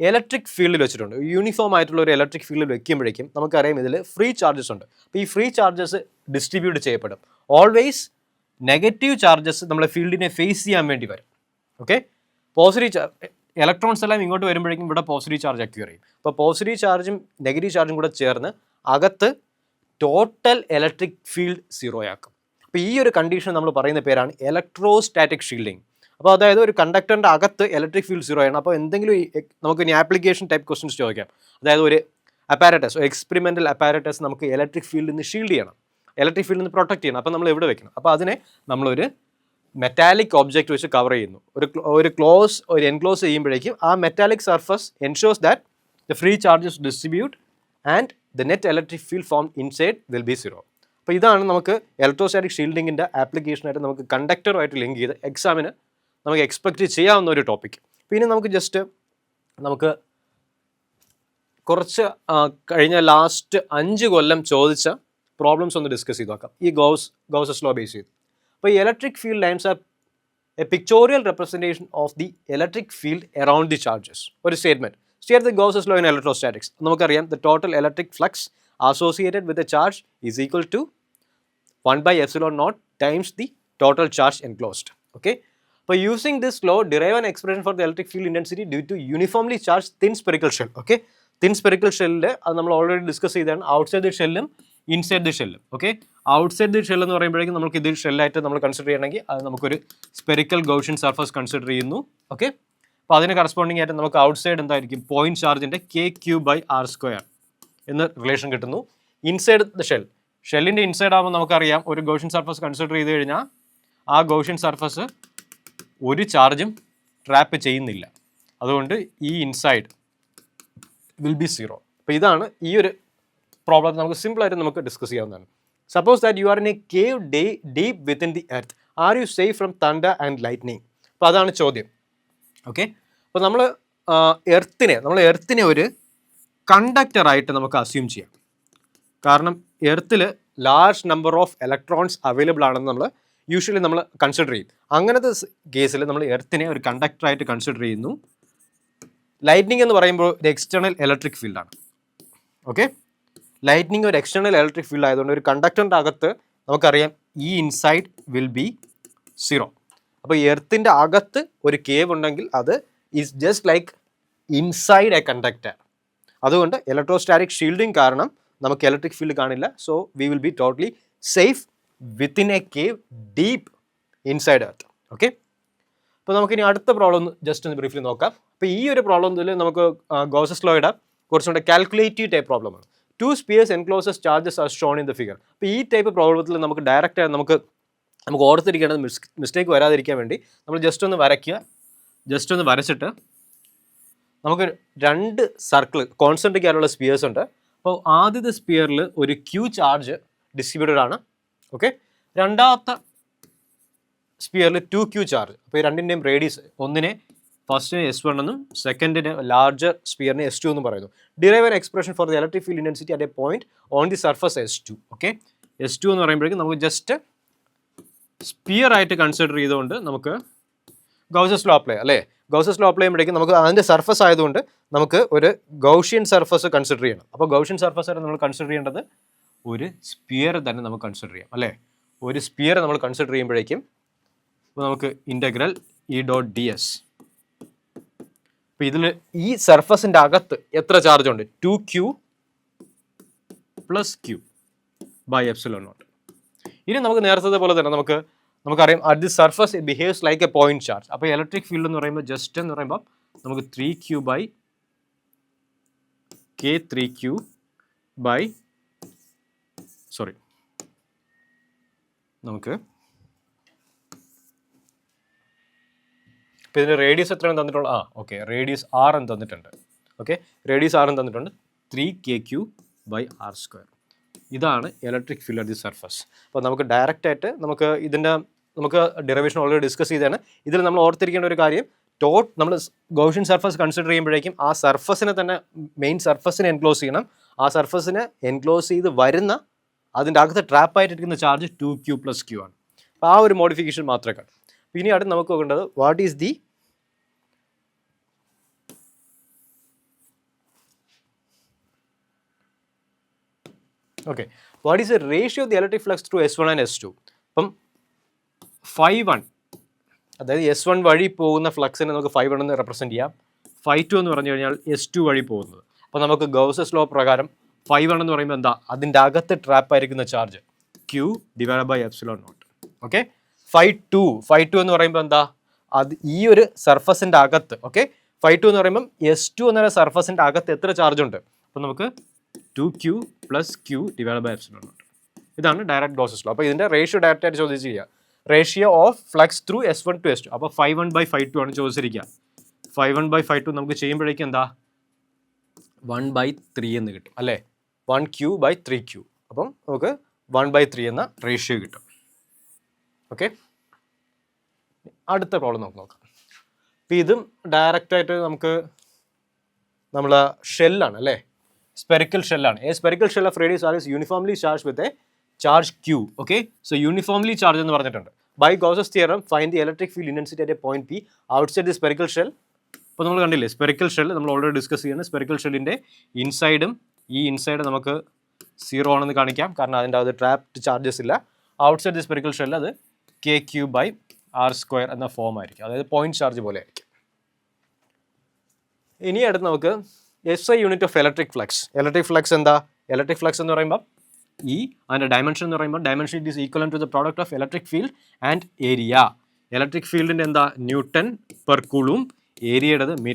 ഇലക്ട്രിക് ഫീൽഡിൽ വെച്ചിട്ടുണ്ട്. യൂണിഫോം ആയിട്ടുള്ള ഒരു ഇലക്ട്രിക് ഫീൽഡിൽ വെക്കുമ്പോഴേക്കും നമുക്കറിയാം ഇതിൽ ഫ്രീ ചാർജസ് ഉണ്ട്. അപ്പോൾ ഈ ഫ്രീ ചാർജസ് ഡിസ്ട്രിബ്യൂട്ട് ചെയ്യപ്പെടും. ഓൾവേസ് നെഗറ്റീവ് ചാർജസ് നമ്മളെ ഫീൽഡിനെ ഫേസ് ചെയ്യാൻ വേണ്ടി വരും. ഓക്കെ, പോസിറ്റീവ് ഇലക്ട്രോൺസ് എല്ലാം ഇങ്ങോട്ട് വരുമ്പോഴേക്കും ഇവിടെ പോസിറ്റീവ് ചാർജ് അക്യൂർ ചെയ്യും. അപ്പോൾ പോസിറ്റീവ് ചാർജും നെഗറ്റീവ് ചാർജും കൂടെ ചേർന്ന് അകത്ത് ടോട്ടൽ ഇലക്ട്രിക് ഫീൽഡ് സീറോ ആക്കും. അപ്പോൾ ഈ ഒരു കണ്ടീഷൻ നമ്മൾ പറയുന്ന പേരാണ് ഇലക്ട്രോസ്റ്റാറ്റിക് ഷീൽഡിങ്. അപ്പോൾ അതായത് ഒരു കണ്ടക്ടറിൻ്റെ അകത്ത് ഇലക്ട്രിക് ഫീൽഡ് സീറോ ആണ്. അപ്പോൾ എന്തെങ്കിലും നമുക്ക് ഇനി ആപ്ലിക്കേഷൻ ടൈപ്പ് ക്വസ്റ്റ്യൻസ് ചോദിക്കാം. അതായത് ഒരു അപ്പാരറ്റസ്, എക്സ്പെരിമെൻ്റൽ അപ്പാരറ്റസ് നമുക്ക് ഇലക്ട്രിക് ഫീൽഡിൽ നിന്ന് ഷീൽഡ് ചെയ്യണം, ഇലക്ട്രിക് ഫീൽഡിൽ നിന്ന് പ്രൊട്ടക്ട് ചെയ്യണം. അപ്പോൾ നമ്മൾ എവിടെ വെക്കണം? അപ്പോൾ അതിനെ നമ്മളൊരു മെറ്റാലിക് ഒബ്ജക്റ്റ് വെച്ച് കവർ ചെയ്യുന്നു. ഒരു എൻക്ലോസ് ചെയ്യുമ്പോഴേക്കും ആ metallic surface ensures that the free charges distribute and the net electric field form inside will be zero. അപ്പോൾ ഇതാണ് നമുക്ക് ഇലക്ട്രോസ്റ്റാറ്റിക് ഷീൽഡിങ്ങിൻ്റെ ആപ്ലിക്കേഷനായിട്ട് നമുക്ക് കണ്ടക്ടറുമായിട്ട് ലിങ്ക് ചെയ്ത് എക്സാമിന് നമുക്ക് എക്സ്പെക്റ്റ് ചെയ്യാവുന്ന ഒരു ടോപ്പിക്. പിന്നെ നമുക്ക് കുറച്ച് കഴിഞ്ഞ ലാസ്റ്റ് 5 കൊല്ലം ചോദിച്ച പ്രോബ്ലംസ് ഒന്ന് ഡിസ്കസ് ചെയ്ത് നോക്കാം ഈ ഗൗസസ് ലോ ബേസ് ചെയ്ത്. അപ്പോൾ ഈ electric field lines are a pictorial representation of the electric field around the charges. ഒരു statement state the Gauss's law in electrostatics. നമുക്കറിയാം the total electric flux associated with the charge is equal to 1/epsilon naught times the total charge enclosed. Okay, so using this law, derive an expression for the electric field intensity due to uniformly charged thin spherical shell. Okay, thin spherical shell അത് നമ്മൾ already discuss ചെയ്തതാണ്. Outside the ഷെല്ലും inside the ഷെല്ലും. Okay, outside the shell എന്ന് പറയുമ്പോഴേക്കും നമുക്ക് ഇത് ഷെല്ലായിട്ട് നമ്മൾ കൺസിഡർ ചെയ്യണമെങ്കിൽ അത് നമുക്കൊരു സ്പെറിക്കൽ ഗൗഷ്യൻ സർഫസ് കൺസിഡർ ചെയ്യുന്നു. ഓക്കെ, അപ്പോൾ അതിന് കറസ്പോണ്ടിങ് ആയിട്ട് നമുക്ക് ഔട്ട്സൈഡ് എന്തായിരിക്കും? പോയിന്റ് ചാർജിൻ്റെ KQ/R² എന്ന് റിലേഷൻ കിട്ടുന്നു. ഇൻസൈഡ് ദ ഷെല്ലിൻ്റെ ഇൻസൈഡ് ആകുമ്പോൾ നമുക്കറിയാം ഒരു ഗൗഷ്യൻ സർഫസ് കൺസിഡർ ചെയ്ത് കഴിഞ്ഞാൽ ആ ഗൗഷ്യൻ സർഫസ് ഒരു ചാർജും ട്രാപ്പ് ചെയ്യുന്നില്ല. അതുകൊണ്ട് ഈ ഇൻസൈഡ് വിൽ ബി സീറോ. അപ്പോൾ ഇതാണ് ഈ ഒരു പ്രോബ്ലം നമുക്ക് സിമ്പിളായിട്ട് നമുക്ക് ഡിസ്കസ് ചെയ്യാവുന്നതാണ്. Suppose that you are in a cave deep within the earth, are you safe from thunder and lightning? അപ്പോൾ അതാണ് ചോദ്യം. ഓക്കെ, അപ്പോൾ നമ്മൾ എർത്തിനെ ഒരു കണ്ടക്ടറായിട്ട് നമുക്ക് അസ്യൂം ചെയ്യാം. കാരണം എർത്തിൽ large number of electrons available ആണെന്ന് നമ്മൾ യൂഷ്വലി നമ്മൾ കൺസിഡർ ചെയ്യും. അങ്ങനത്തെ കേസിൽ നമ്മൾ എർത്തിനെ ഒരു കണ്ടക്ടറായിട്ട് കൺസിഡർ ചെയ്യുന്നു. ലൈറ്റ്നിങ് എന്ന് പറയുമ്പോൾ ഒരു എക്സ്റ്റേണൽ ഇലക്ട്രിക് ഫീൽഡാണ്. ഓക്കെ, ലൈറ്റ്നിങ് ഒരു എക്സ്റ്റേണൽ ഇലക്ട്രിക് ഫീൽഡ് ആയതുകൊണ്ട് ഒരു കണ്ടക്ടറിൻ്റെ അകത്ത് നമുക്കറിയാം ഈ ഇൻസൈഡ് വിൽ ബി സീറോ. അപ്പോൾ എർത്തിൻ്റെ അകത്ത് ഒരു കേവ് ഉണ്ടെങ്കിൽ അത് is just like inside a conductor. അതുകൊണ്ട് ഇലക്ട്രോസ്റ്റാറ്റിക് ഷീൽഡിങ് കാരണം നമുക്ക് ഇലക്ട്രിക് ഫീൽഡ് കാണില്ല. So we will be totally safe within a cave deep inside earth. Okay, അപ്പോൾ നമുക്കിനി അടുത്ത പ്രോബ്ലം ജസ്റ്റ് ഒന്ന് ബ്രീഫ്ലി നോക്കാം. അപ്പോൾ ഈ ഒരു പ്രോബ്ലത്തിൽ നമുക്ക് ഗോസസ് ലോയുടെ കുറച്ചുകൂടെ കാൽക്കുലേറ്റീവ് ടൈപ്പ് പ്രോബ്ലമാണ്. 2 spheres encloses charges are shown in the figure. അപ്പോൾ ഈ ടൈപ്പ് പ്രോബ്ലത്തിൽ നമുക്ക് ഡയറക്റ്റ് നമുക്ക് ഓർത്തിരിക്കേണ്ടത് മിസ്റ്റേക്ക് വരാതിരിക്കാൻ വേണ്ടി നമ്മൾ ജസ്റ്റ് ഒന്ന് വരച്ചിട്ട് നമുക്ക് 2 സർക്കിൾ കോൺസെൻട്രിക് ആയിട്ടുള്ള സ്പിയേഴ്സ് ഉണ്ട്. അപ്പോൾ ആദ്യത്തെ സ്പിയറിൽ ഒരു Q ചാർജ് ഡിസ്ട്രിബ്യൂട്ടഡ് ആണ്. ഓക്കെ, രണ്ടാമത്തെ സ്പിയറിൽ 2Q ചാർജ്. അപ്പോൾ ഈ രണ്ടിൻ്റെയും റേഡിയസ്, ഒന്നിനെ ഫസ്റ്റിന് S1 എന്നും സെക്കൻഡിന് ലാർജർ സ്പിയറിന് S2 എന്നും പറയുന്നു. Derive an expression for the electric field intensity at a point on the surface S2. Okay, S2 എന്ന് പറയുമ്പോഴേക്കും നമുക്ക് ജസ്റ്റ് സ്പിയർ ആയിട്ട് കൺസിഡർ ചെയ്തുകൊണ്ട് നമുക്ക് ഗൗസസ് ലോ അപ്ലൈ അല്ലേ. ഗൗസസ് ലോ അപ്ലൈ ചെയ്യുമ്പോഴേക്കും നമുക്ക് അതിൻ്റെ സർഫസ് ആയതുകൊണ്ട് നമുക്ക് ഒരു ഗൗഷ്യൻ സർഫസ് കൺസിഡർ ചെയ്യണം. അപ്പോൾ ഗൗഷ്യൻ സർഫസ് ആയിട്ട് നമ്മൾ കൺസിഡർ ചെയ്യേണ്ടത് ഒരു സ്പിയർ തന്നെ നമുക്ക് കൺസിഡർ ചെയ്യാം അല്ലേ. ഒരു സ്പിയർ നമ്മൾ കൺസിഡർ ചെയ്യുമ്പോഴേക്കും അപ്പോൾ നമുക്ക് ഇൻ്റഗ്രൽ E.ds. അപ്പോൾ ഇതിൽ ഈ സർഫസിൻ്റെ അകത്ത് എത്ര ചാർജ് ഉണ്ട്? 2Q + Q/ε0. ഇനി നമുക്ക് നേരത്തെ പോലെ തന്നെ നമുക്കറിയാം at the surface it behaves like a point charge. അപ്പോൾ ഇലക്ട്രിക് ഫീൽഡ് എന്ന് പറയുമ്പോൾ ജസ്റ്റ് എന്ന് പറയുമ്പോൾ നമുക്ക് 3Q/K3Q നമുക്ക് ഇപ്പോൾ ഇതിൻ്റെ റേഡിയസ് എത്രയാണ് തന്നിട്ടുള്ളത്? ഓക്കെ, റേഡിയസ് R എന്ന് തന്നിട്ടുണ്ട്. ഓക്കെ, റേഡിയസ് R എന്ന് തന്നിട്ടുണ്ട് 3KQ/R². ഇതാണ് electric field at the surface. അപ്പോൾ നമുക്ക് ഡയറക്റ്റായിട്ട് നമുക്ക് ഡെറിവേഷൻ ഓൾറെഡി ഡിസ്കസ് ചെയ്തതാണ്. ഇതിൽ നമ്മൾ ഓർത്തിരിക്കേണ്ട ഒരു കാര്യം, നമ്മൾ ഗൗഷ്യൻ സർഫസ് കൺസിഡർ ചെയ്യുമ്പോഴേക്കും ആ സർഫസിനെ തന്നെ മെയിൻ സർഫസിനെ എൻക്ലോസ് ചെയ്യണം. ആ സർഫസിനെ എൻക്ലോസ് ചെയ്ത് വരുന്ന അതിൻ്റെ അകത്ത് ട്രാപ്പായിട്ടിരിക്കുന്ന ചാർജ് 2q + q ആണ്. അപ്പോൾ ആ ഒരു മോഡിഫിക്കേഷൻ മാത്രമേ കാണും. ഇനി അടുത്ത് നമുക്ക് നോക്കേണ്ടത് what is the what is the ratio of the electric flux through S1 and S2. അപ്പം 5-1, അതായത് S1 വഴി പോകുന്ന ഫ്ലക്സിനെ നമുക്ക് 5-1 എന്ന് റെപ്രസെൻറ്റ് ചെയ്യാം. 5-2 എന്ന് പറഞ്ഞു കഴിഞ്ഞാൽ S2 വഴി പോകുന്നത്. അപ്പോൾ നമുക്ക് ഗൗസസ് ലോ പ്രകാരം 5-1 എന്ന് പറയുമ്പോൾ എന്താ, അതിൻ്റെ അകത്ത് ട്രാപ്പായിരിക്കുന്ന ചാർജ് Q/ε0. ഓക്കെ, 5-2 എന്ന് പറയുമ്പോൾ എന്താ, അത് ഈ ഒരു സർഫസിൻ്റെ അകത്ത്. ഓക്കെ, 5-2 എന്ന് പറയുമ്പം S2 എന്ന സർഫസിൻ്റെ അകത്ത് എത്ര ചാർജ് ഉണ്ട്? അപ്പോൾ നമുക്ക് 2q + q/ε0. ഇതാണ് ഡയറക്റ്റ് ഗോസസ് ലോ. അപ്പോൾ ഇതിൻ്റെ റേഷ്യോ ഡയറക്റ്റ് ആയിട്ട് ചോദിച്ചു ചെയ്യുക. Ratio of flux through S1 to S2. അപ്പോൾ 5-1/5-2 ആണ് ചോദിച്ചിരിക്കുക. 5-1/5-2 നമുക്ക് ചെയ്യുമ്പോഴേക്കും എന്താ 1/3 എന്ന് കിട്ടും അല്ലേ, 1q/3q. അപ്പം നമുക്ക് 1/3 എന്ന റേഷ്യോ കിട്ടും. ഓക്കെ, അടുത്ത പ്രോബ്ലം നമുക്ക് നോക്കാം. അപ്പോൾ ഇതും ഡയറക്റ്റായിട്ട് നമുക്ക് നമ്മളെ ഷെല്ലാണ് അല്ലേ, സ്പെറിക്കൽ ഷെല്ലാണ്. A spherical shell of radius R is uniformly charge with a charge q. Okay, so uniformly charge എന്ന് പറഞ്ഞിട്ടുണ്ട്. By Gauss's theorem find the electric field intensity at a point P outside the spherical shell. അപ്പോൾ നമ്മൾ കണ്ടില്ലേ spherical shell നമ്മൾ already discuss ചെയ്യുന്നത്. Spherical ഷെല്ലിൻ്റെ ഇൻസൈഡും ഈ ഇൻസൈഡ് നമുക്ക് 0 ആണെന്ന് കാണിക്കാം, കാരണം അതിൻ്റെ അത് ട്രാപ്ഡ് ചാർജസ് ഇല്ല. ഔട്ട്സൈഡ് ദി സ്പെറിക്കൽ ഷെൽ അത് kq/r² എന്ന ഫോം ആയിരിക്കും, അതായത് പോയിന്റ് ചാർജ് പോലെ ആയിരിക്കും. ഇനി അടുത്ത് നമുക്ക് SI unit of electric flux. Electric flux എന്താ, ഇലക്ട്രിക് ഫ്ലക്സ് എന്ന് പറയുമ്പോൾ അതിൻ്റെ ഡയമെൻഷൻ എന്ന് പറയുമ്പോൾ dimension it is equal to the product of electric field and area. Electric ഫീൽഡിൻ്റെ എന്താ N/Coulomb, ഏരിയയുടേത് m².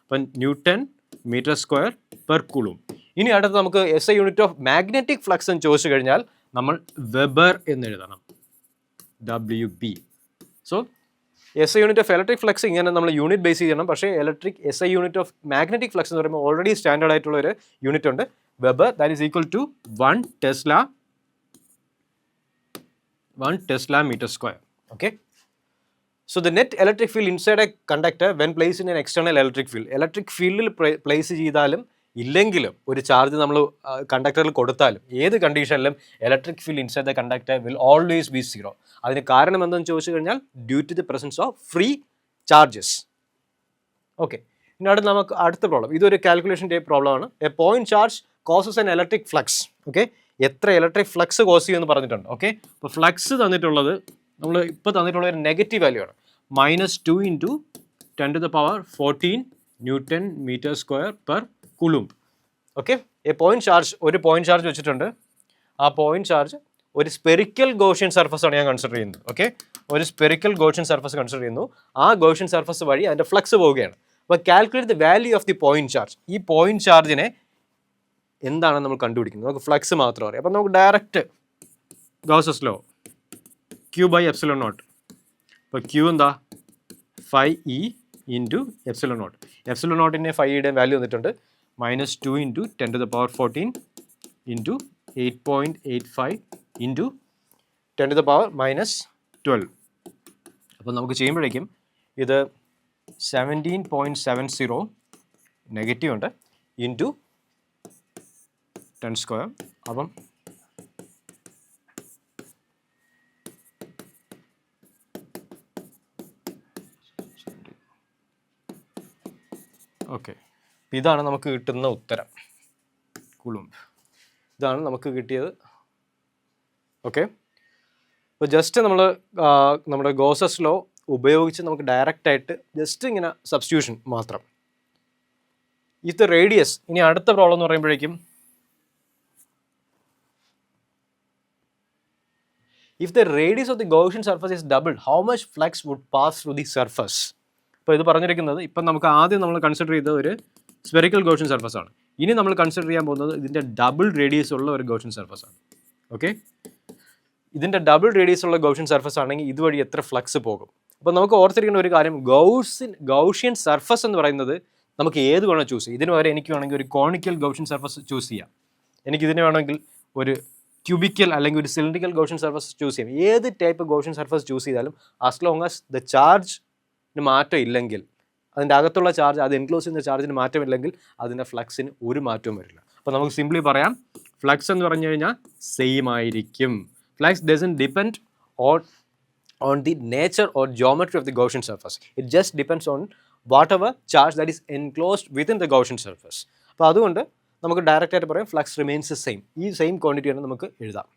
അപ്പം N/m²/Coulomb. ഇനി അടുത്ത് നമുക്ക് SI unit of magnetic flux എന്ന് ചോദിച്ചു കഴിഞ്ഞാൽ നമ്മൾ വെബർ എന്ന് എഴുതണം, WB. So SI unit of electric flux ഇങ്ങനെ നമ്മൾ യൂണിറ്റ് ബേസ് ചെയ്യണം. പക്ഷേ SI unit of magnetic flux എന്ന് പറയുമ്പോൾ ഓൾറെഡി സ്റ്റാൻഡേർഡ് ആയിട്ടുള്ള ഒരു യൂണിറ്റ് ഉണ്ട്, weber. That is equal to 1 Tesla m². Okay, so the net electric field inside a conductor when place in an external electric field. Electric ഫീൽഡിൽ place ചെയ്താലും ഇല്ലെങ്കിലും ഒരു charge നമ്മൾ കണ്ടക്ടറിൽ കൊടുത്താലും ഏത് കണ്ടീഷനിലും electric field inside the conductor will always be 0. അതിന് കാരണം എന്തെന്ന് ചോദിച്ചു കഴിഞ്ഞാൽ due to the presence of free charges. Okay, ഇനി നമുക്ക് അടുത്ത പ്രോബ്ലം, ഇതൊരു കാൽക്കുലേഷൻ ടൈപ്പ് പ്രോബ്ലം ആണ്. A point charge causes an electric flux. Okay, എത്ര ഇലക്ട്രിക് ഫ്ലക്സ് കോസ് ചെയ്യുമെന്ന് പറഞ്ഞിട്ടുണ്ട്. ഓക്കെ, അപ്പോൾ ഫ്ലക്സ് തന്നിട്ടുള്ളത് നമ്മൾ ഇപ്പോൾ തന്നിട്ടുള്ള ഒരു നെഗറ്റീവ് വാല്യൂ ആണ്, -2 × 10⁻14 Nm²/Coulomb. Okay, A point charge, ഒരു പോയിന്റ് ചാർജ് വെച്ചിട്ടുണ്ട്. ആ പോയിന്റ് ചാർജ് ഒരു സ്പെറിക്കൽ ഗോഷ്യൻ സർഫസ് ആണ് ഞാൻ കൺസിഡർ ചെയ്യുന്നത്. ഓക്കെ, ഒരു സ്പെറിക്കൽ ഗോഷ്യൻ സർഫസ് കൺസിഡർ ചെയ്യുന്നു. ആ ഗോഷ്യൻ സർഫസ് വഴി അതിൻ്റെ ഫ്ലക്സ് പോവുകയാണ്. അപ്പോൾ calculate the value of the point charge. ഈ പോയിന്റ് ചാർജിനെ എന്താണ് നമ്മൾ കണ്ടുപിടിക്കുന്നത്, നമുക്ക് ഫ്ലക്സ് മാത്രം അറിയാം. അപ്പോൾ നമുക്ക് ഡയറക്റ്റ് ഗോസസ് ലോ Q/ε0. അപ്പോൾ Q എന്താ 5e × ε0. ε0ൻ്റെ 5യുടെ വാല്യൂ വന്നിട്ടുണ്ട് -2 × 10⁻14 × 8.85 × 10⁻−12. അപ്പോൾ നമുക്ക് ചെയ്യുമ്പോഴേക്കും ഇത് 17.70 നെഗറ്റീവ് ഉണ്ട് × 10². അപ്പം ഓക്കെ, ഇതാണ് നമുക്ക് കിട്ടുന്ന ഉത്തരം, കൂളുംബ്. ഇതാണ് നമുക്ക് കിട്ടിയത്. ഓക്കെ, അപ്പോൾ ജസ്റ്റ് നമ്മൾ നമ്മുടെ ഗോസസ് ലോ ഉപയോഗിച്ച് നമുക്ക് ഡയറക്റ്റായിട്ട് ജസ്റ്റ് ഇങ്ങനെ സബ്സ്റ്റിറ്റ്യൂഷൻ മാത്രം. ഇത് റേഡിയസ്. ഇനി അടുത്ത പ്രോബ്ലം എന്ന് പറയുമ്പോഴേക്കും if the radius of the Gaussian surface is doubled, how much flux would pass through the surface? അപ്പോൾ ഇത് പറഞ്ഞിരിക്കുന്നത് ഇപ്പം നമുക്ക് ആദ്യം നമ്മൾ കൺസിഡർ ചെയ്ത ഒരു സ്പെറിക്കൽ ഗോഷ്യൻ സർഫസ് ആണ്. ഇനി നമ്മൾ കൺസിഡർ ചെയ്യാൻ പോകുന്നത് ഇതിൻ്റെ ഡബിൾ റേഡിയസ് ഉള്ള ഒരു ഗോഷ്യൻ സർഫസ് ആണ്. ഓക്കെ, ഇതിൻ്റെ ഡബിൾ റേഡിയസ് ഉള്ള ഗോഷ്യൻ സർഫസ് ആണെങ്കിൽ ഇതുവഴി എത്ര ഫ്ലക്സ് പോകും. അപ്പോൾ നമുക്ക് ഓർത്തിരിക്കുന്ന ഒരു കാര്യം, ഗൗഷ്യൻ സർഫസ് എന്ന് പറയുന്നത് നമുക്ക് ഏത് വേണോ ചൂസ് ചെയ്യാം. ഇതിന് വരെ എനിക്ക് വേണമെങ്കിൽ ഒരു കോണിക്കൽ ഗൗഷ്യൻ സർഫസ് ചൂസ് ചെയ്യാം, എനിക്കിതിന് വേണമെങ്കിൽ ഒരു ക്യൂബിക്കൽ അല്ലെങ്കിൽ ഒരു സിലിണ്ടറിക്കൽ ഗോഷ്യൻ സർഫസ് ചൂസ് ചെയ്യാം. ഏത് ടൈപ്പ് ഗോഷ്യൻ സർഫസ് ചൂസ് ചെയ്താലും ആസ് ലോങ് ആസ് ദ ചാർജിന് മാറ്റം ഇല്ലെങ്കിൽ, അതിൻ്റെ അകത്തുള്ള ചാർജ്, അത് എൻക്ലോസ് ചെയ്യുന്ന ചാർജിന് മാറ്റമില്ലെങ്കിൽ അതിൻ്റെ ഫ്ലക്സിന് ഒരു മാറ്റവും വരില്ല. അപ്പോൾ നമുക്ക് സിംപ്ലി പറയാം ഫ്ലക്സ് എന്ന് പറഞ്ഞു കഴിഞ്ഞാൽ സെയിം ആയിരിക്കും. Flux doesn't depend on the nature or geometry of the Gaussian surface. It just depends on whatever charge that is enclosed within the Gaussian surface. അപ്പോൾ അതുകൊണ്ട് നമുക്ക് ഡയറക്റ്റ് ആയിട്ട് പറയാം ഫ്ലക്സ് റിമെയിൻസ് സെയിം. ഈ സെയിം ക്വാണ്ടിറ്റി ആണ് നമുക്ക് എഴുതാം.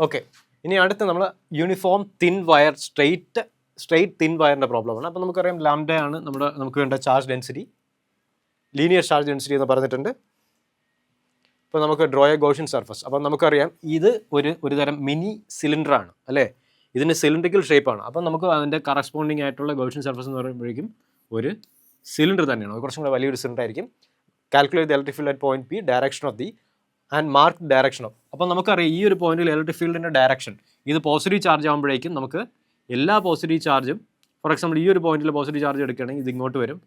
Okay, ഇനി അടുത്ത് നമ്മൾ uniform thin wire straight thin വയറിൻ്റെ പ്രോബ്ലമാണ്. അപ്പോൾ നമുക്കറിയാം ലാംഡയാണ് നമുക്ക് വേണ്ട charge density, linear charge density എന്ന് പറഞ്ഞിട്ടുണ്ട്. ഇപ്പോൾ നമുക്ക് ഡ്രോ എ ഗോഷ്യൻ സർഫസ്. അപ്പോൾ നമുക്കറിയാം ഇത് ഒരു തരം മിനി സിലിണ്ടറാണ് അല്ലേ, ഇതിന് സിലിണ്ടറിക്കൽ ഷേപ്പാണ്. അപ്പം നമുക്ക് അതിൻ്റെ കറസ്പോണ്ടിങ് ആയിട്ടുള്ള ഗോഷ്യൻ സർഫസ് എന്ന് പറയുമ്പോഴേക്കും ഒരു സിലിണ്ടർ തന്നെയാണ്, കുറച്ചും കൂടെ വലിയൊരു സിലിണ്ടർ ആയിരിക്കും. Calculate the electric field at point P, direction of the and mark direction of. അപ്പോൾ നമുക്കറിയാം ഈ ഒരു പോയിന്റിൽ ഇലക്ട്രിക് ഫീൽഡിൻ്റെ ഡയറക്ഷൻ ഇത് പോസിറ്റീവ് ചാർജ് ആകുമ്പോഴേക്കും നമുക്ക് എല്ലാ പോസിറ്റീവ് ചാർജും, ഫോർ എക്സാമ്പിൾ ഈ ഒരു പോയിന്റിൽ പോസിറ്റീവ് ചാർജ് എടുക്കുകയാണെങ്കിൽ ഇത് ഇങ്ങോട്ട് വരും,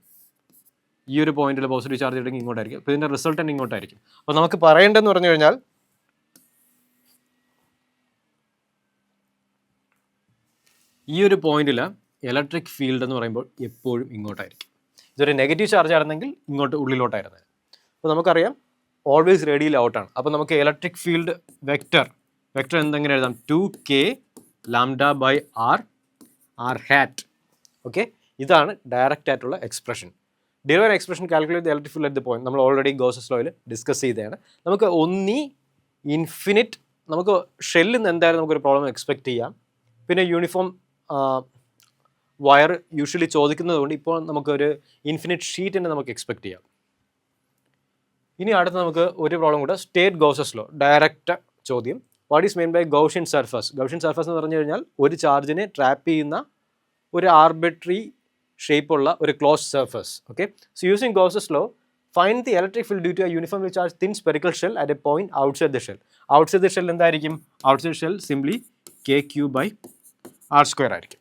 ഈ ഒരു പോയിന്റിൽ പോസിറ്റീവ് ചാർജ് എടുക്കുകയും ഇങ്ങോട്ടായിരിക്കും. അപ്പോൾ ഇതിൻ്റെ റിസൾട്ട് തന്നെ ഇങ്ങോട്ടായിരിക്കും. അപ്പോൾ നമുക്ക് പറയേണ്ടതെന്ന് പറഞ്ഞു കഴിഞ്ഞാൽ ഈ ഒരു പോയിന്റിൽ ഇലക്ട്രിക് ഫീൽഡ് എന്ന് പറയുമ്പോൾ എപ്പോഴും ഇങ്ങോട്ടായിരിക്കും. ഇതൊരു നെഗറ്റീവ് ചാർജ് ആയിരുന്നെങ്കിൽ ഇങ്ങോട്ട് ഉള്ളിലോട്ടായിരുന്നു. അപ്പോൾ നമുക്കറിയാം ഓൾവേസ് റേഡിയൽ ഔട്ടാണ്. അപ്പോൾ നമുക്ക് ഇലക്ട്രിക് ഫീൽഡ് വെക്റ്റർ എന്തെങ്ങനെ എഴുതാം, 2k λ/r hat. ഓക്കെ, ഇതാണ് ഡയറക്റ്റ് ആയിട്ടുള്ള expression. Derive expression calculate the electric field at the point നമ്മൾ ഓൾറെഡി ഗോസസ് ലോയിൽ ഡിസ്കസ് ചെയ്തതാണ്. നമുക്ക് ഒന്നീ ഇൻഫിനിറ്റ്, നമുക്ക് ഷെല്ലിൽ നിന്ന് എന്തായാലും നമുക്കൊരു പ്രോബ്ലം എക്സ്പെക്റ്റ് ചെയ്യാം. പിന്നെ യൂണിഫോം വയർ യൂഷ്വലി ചോദിക്കുന്നതുകൊണ്ട് ഇപ്പോൾ നമുക്കൊരു ഇൻഫിനിറ്റ് ഷീറ്റിനെ നമുക്ക് എക്സ്പെക്റ്റ് ചെയ്യാം. ഇനി അടുത്ത് നമുക്ക് ഒരു പ്രോബ്ലം കൂടെ, സ്റ്റേറ്റ് ഗോസസ് ലോ, ഡയറക്റ്റ് ചോദ്യം. What is meant by Gaussian surface? Gaussian surface എന്ന് പറഞ്ഞു കഴിഞ്ഞാൽ ഒരു ചാർജിനെ ട്രാപ്പ് ചെയ്യുന്ന ഒരു ആർബിട്രറി ഷേപ്പുള്ള ഒരു closed surface. Okay, so using Gauss's law, find the electric field due to a uniformly charge thin spherical shell at a point outside the shell. Outside the shell എന്തായിരിക്കും? ഔട്ട്സൈഡ് ഷെൽ സിംപ്ലി KQ/R² ആയിരിക്കും.